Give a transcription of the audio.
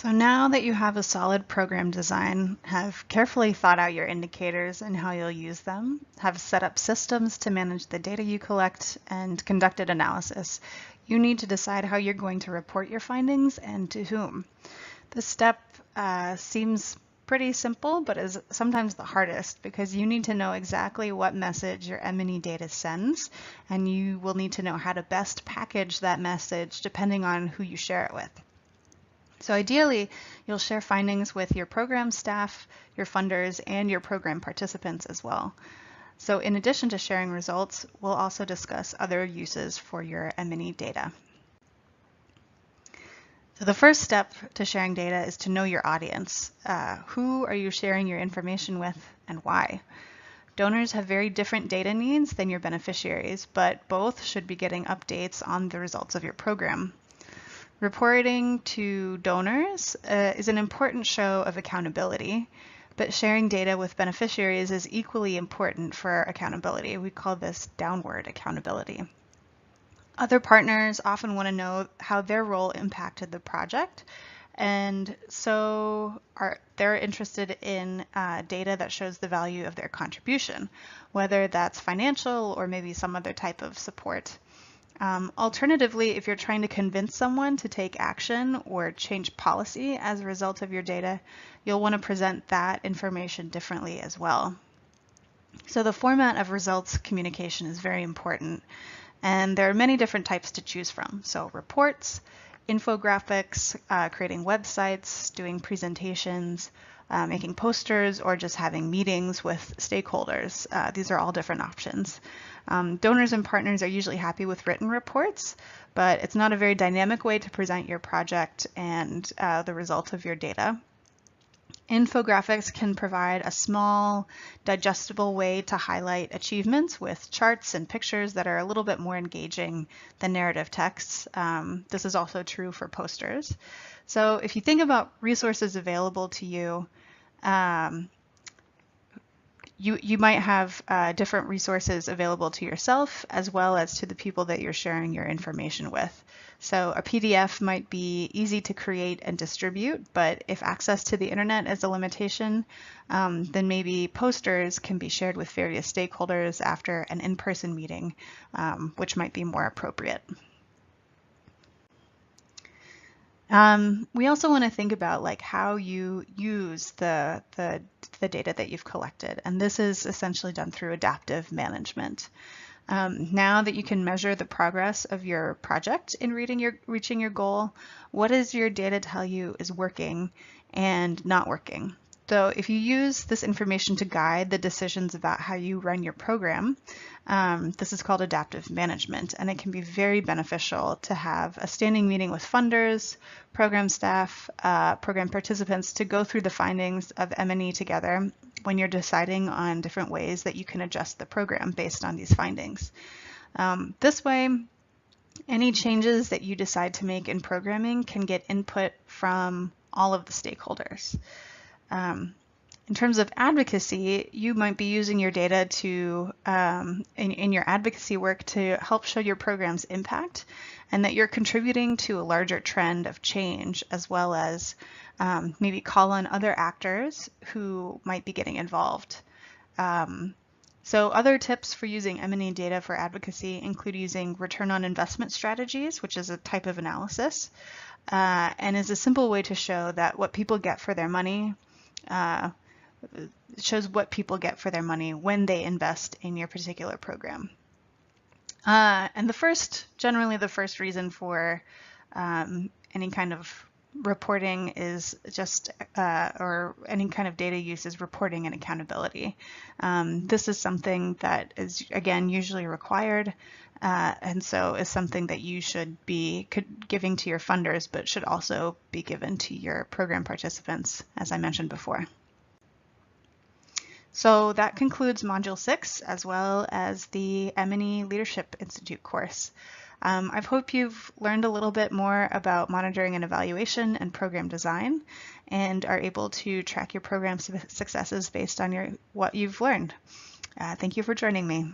So now that you have a solid program design, have carefully thought out your indicators and how you'll use them, have set up systems to manage the data you collect, and conducted analysis, you need to decide how you're going to report your findings and to whom. This step seems pretty simple, but is sometimes the hardest because you need to know exactly what message your M&E data sends, and you will need to know how to best package that message depending on who you share it with. So ideally, you'll share findings with your program staff, your funders, and your program participants as well. So in addition to sharing results, we'll also discuss other uses for your M&E data. So the first step to sharing data is to know your audience. Who are you sharing your information with and why? Donors have very different data needs than your beneficiaries, but both should be getting updates on the results of your program. Reporting to donors is an important show of accountability, but sharing data with beneficiaries is equally important for accountability. We call this downward accountability. Other partners often want to know how their role impacted the project, and so they're interested in data that shows the value of their contribution, whether that's financial or maybe some other type of support. Alternatively, if you're trying to convince someone to take action or change policy as a result of your data, you'll want to present that information differently as well. So the format of results communication is very important, and there are many different types to choose from. So reports, infographics, creating websites, doing presentations, making posters, or just having meetings with stakeholders. These are all different options. Donors and partners are usually happy with written reports, but it's not a very dynamic way to present your project and the result of your data. Infographics can provide a small, digestible way to highlight achievements with charts and pictures that are a little bit more engaging than narrative texts. This is also true for posters. So if you think about resources available to you, you might have different resources available to yourself as well as to the people that you're sharing your information with. So a PDF might be easy to create and distribute, but if access to the internet is a limitation, then maybe posters can be shared with various stakeholders after an in-person meeting, which might be more appropriate. We also want to think about like how you use the data that you've collected, and this is essentially done through adaptive management. Now that you can measure the progress of your project in reaching your goal, what does your data tell you is working and not working? So if you use this information to guide the decisions about how you run your program, this is called adaptive management, and it can be very beneficial to have a standing meeting with funders, program staff, program participants to go through the findings of M&E together when you're deciding on different ways that you can adjust the program based on these findings. This way, any changes that you decide to make in programming can get input from all of the stakeholders. In terms of advocacy, you might be using your data to, in your advocacy work to help show your program's impact and that you're contributing to a larger trend of change, as well as maybe call on other actors who might be getting involved. So other tips for using M&E data for advocacy include using return on investment strategies, which is a type of analysis, and is a simple way to show that what people get for their money shows what people get for their money when they invest in your particular program. And generally the first reason for any kind of reporting is just, or any kind of data use is reporting and accountability. This is something that is, again, usually required, and so is something that you should be giving to your funders, but should also be given to your program participants, as I mentioned before. So that concludes Module 6, as well as the M&E Leadership Institute course. I hope you've learned a little bit more about monitoring and evaluation and program design, and are able to track your program successes based on what you've learned. Thank you for joining me.